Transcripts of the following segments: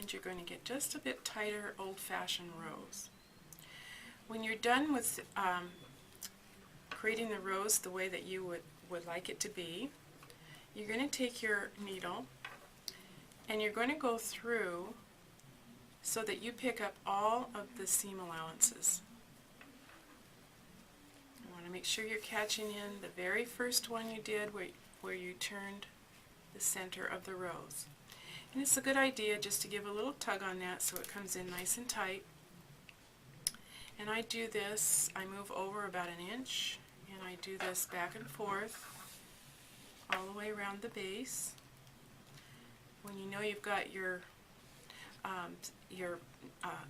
and you're going to get just a bit tighter old-fashioned rows. When you're done with creating the rows the way that you would like it to be, you're going to take your needle and you're going to go through so that you pick up all of the seam allowances. You want to make sure you're catching in the very first one you did where you turned the center of the rows. And it's a good idea just to give a little tug on that so it comes in nice and tight. And I do this, I move over about an inch, and I do this back and forth all the way around the base. When you know you've got your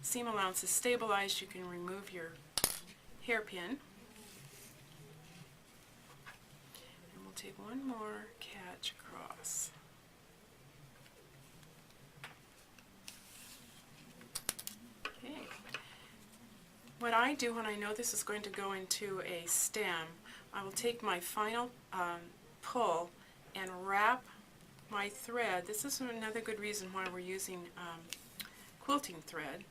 seam allowances stabilized, you can remove your hairpin. And we'll take one more catch across. Okay. What I do when I know this is going to go into a stem, I will take my final pull and wrap my thread. This is another good reason why we're using quilting thread,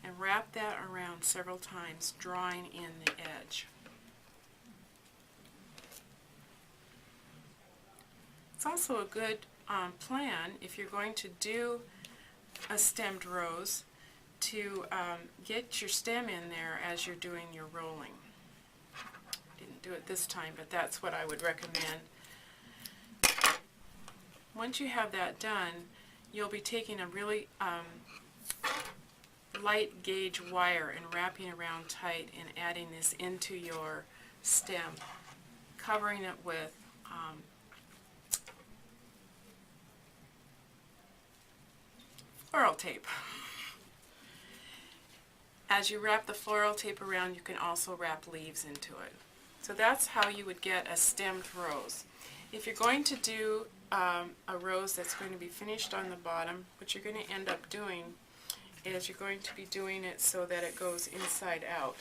and wrap that around several times, drawing in the edge. It's also a good plan if you're going to do a stemmed rose to get your stem in there as you're doing your rolling. Didn't do it this time, but that's what I would recommend. Once you have that done, you'll be taking a really light gauge wire and wrapping around tight and adding this into your stem, covering it with floral tape. As you wrap the floral tape around, you can also wrap leaves into it. So that's how you would get a stemmed rose. If you're going to do a rose that's going to be finished on the bottom, what you're going to end up doing is you're going to be doing it so that it goes inside out.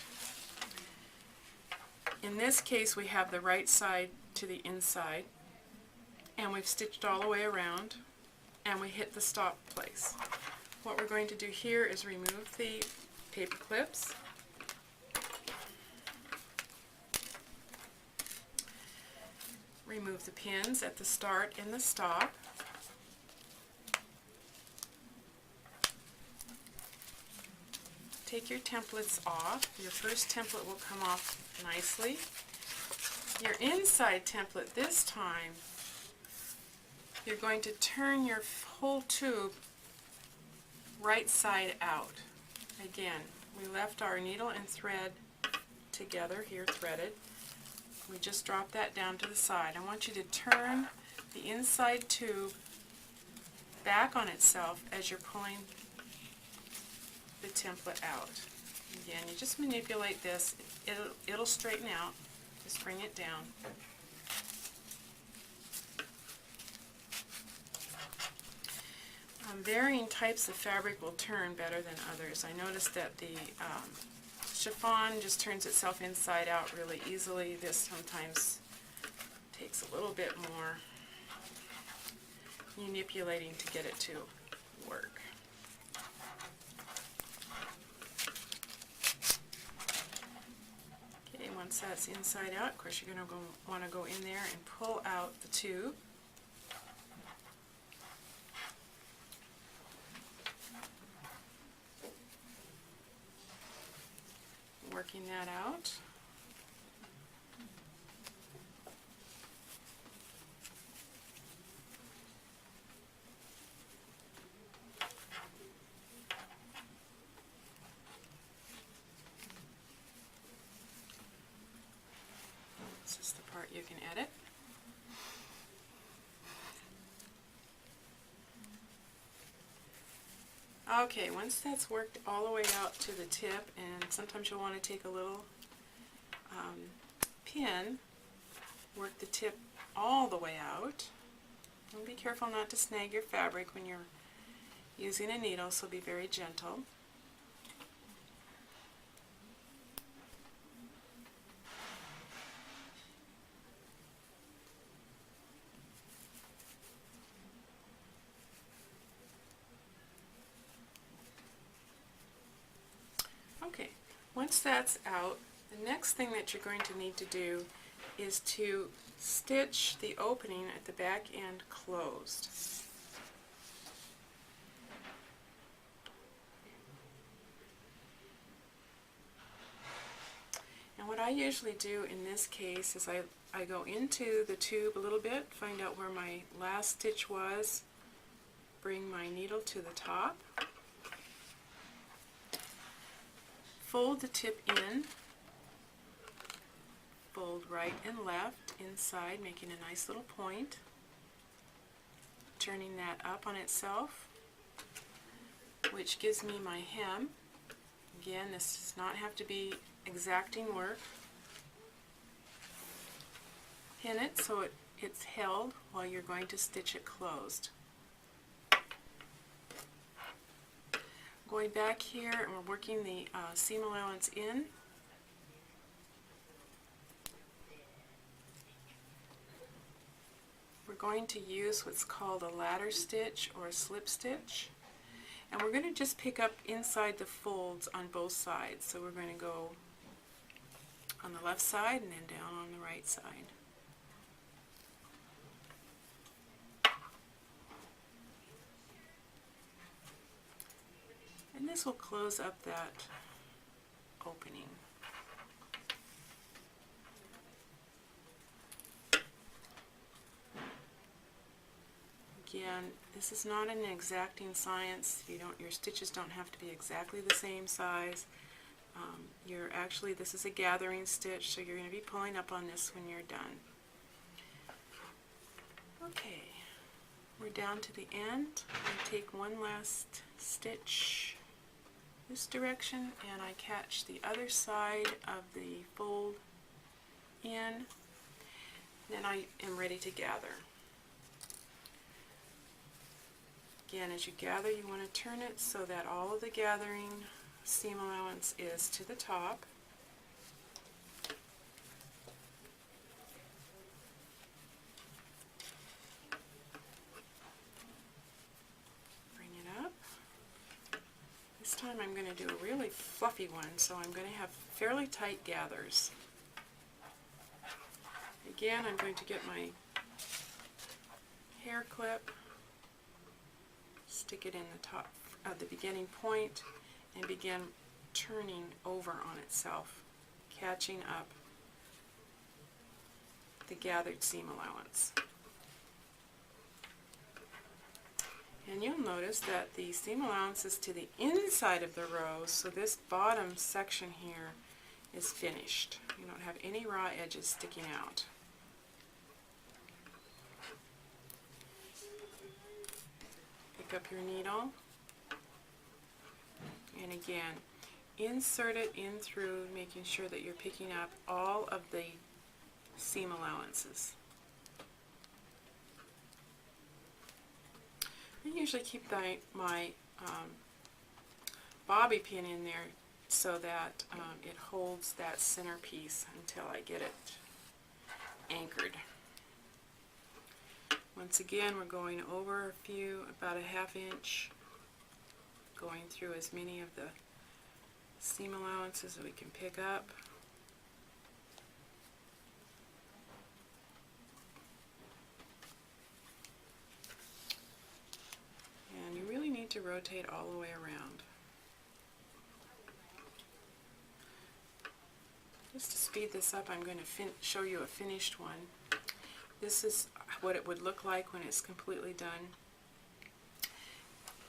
In this case, we have the right side to the inside, and we've stitched all the way around, and we hit the stop place. What we're going to do here is remove the paper clips. Remove the pins at the start and the stop. Take your templates off. Your first template will come off nicely. Your inside template this time, you're going to turn your whole tube right side out. Again, we left our needle and thread together here, threaded. We just drop that down to the side. I want you to turn the inside tube back on itself as you're pulling the template out. Again, you just manipulate this. It'll straighten out. Just bring it down. Varying types of fabric will turn better than others. I noticed that the chiffon just turns itself inside out really easily. This sometimes takes a little bit more manipulating to get it to work. Okay, once that's inside out, of course you're going to want to go in there and pull out the tube. Working that out. This is the part you can edit. Okay, once that's worked all the way out to the tip, and sometimes you'll want to take a little pin, work the tip all the way out. And be careful not to snag your fabric when you're using a needle, so be very gentle. Once that's out, the next thing that you're going to need to do is to stitch the opening at the back end closed. And what I usually do in this case is I go into the tube a little bit, find out where my last stitch was, bring my needle to the top, fold the tip in, fold right and left inside, making a nice little point, turning that up on itself, which gives me my hem. Again, this does not have to be exacting work. Pin it so it's held while you're going to stitch it closed. Going back here, and we're working the seam allowance in. We're going to use what's called a ladder stitch or a slip stitch. And we're going to just pick up inside the folds on both sides. So we're going to go on the left side and then down on the right side. And this will close up that opening. Again, this is not an exacting science. Your stitches don't have to be exactly the same size. This is a gathering stitch, so you're going to be pulling up on this when you're done. Okay, we're down to the end. I take one last stitch this direction, and I catch the other side of the fold in. Then I am ready to gather. Again, as you gather, you want to turn it so that all of the gathering seam allowance is to the top. Bring it up. This time I'm going to do a really fluffy one, so I'm going to have fairly tight gathers. Again, I'm going to get my hair clip, stick it in the top of the beginning point, and begin turning over on itself, catching up the gathered seam allowance. And you'll notice that the seam allowance is to the inside of the rows, so this bottom section here is finished. You don't have any raw edges sticking out. Pick up your needle, and again, insert it in through, making sure that you're picking up all of the seam allowances. I usually keep my bobby pin in there so that it holds that center piece until I get it anchored. Once again, we're going over about a ½ inch, going through as many of the seam allowances that we can pick up. And you really need to rotate all the way around. Just to speed this up, I'm going to show you a finished one. This is what it would look like when it's completely done.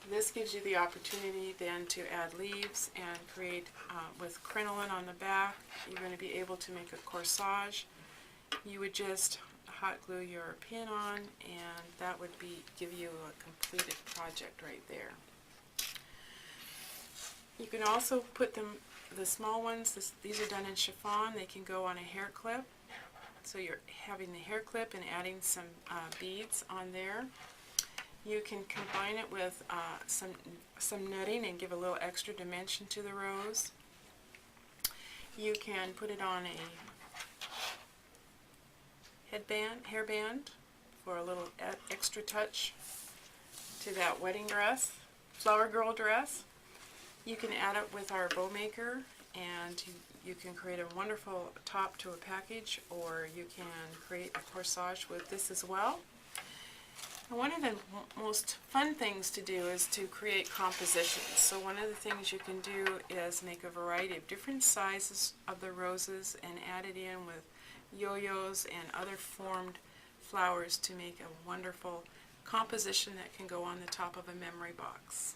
This gives you the opportunity then to add leaves and create, with crinoline on the back, you're going to be able to make a corsage. You would just hot glue your pin on, and that would give you a completed project right there. You can also put the small ones, these are done in chiffon, they can go on a hair clip. So you're having the hair clip and adding some beads on there. You can combine it with some netting and give a little extra dimension to the rose. You can put it on a hairband for a little extra touch to that wedding dress, flower girl dress. You can add it with our bow maker and you can create a wonderful top to a package, or you can create a corsage with this as well. And one of the most fun things to do is to create compositions. So one of the things you can do is make a variety of different sizes of the roses and add it in with yo-yos and other formed flowers to make a wonderful composition that can go on the top of a memory box.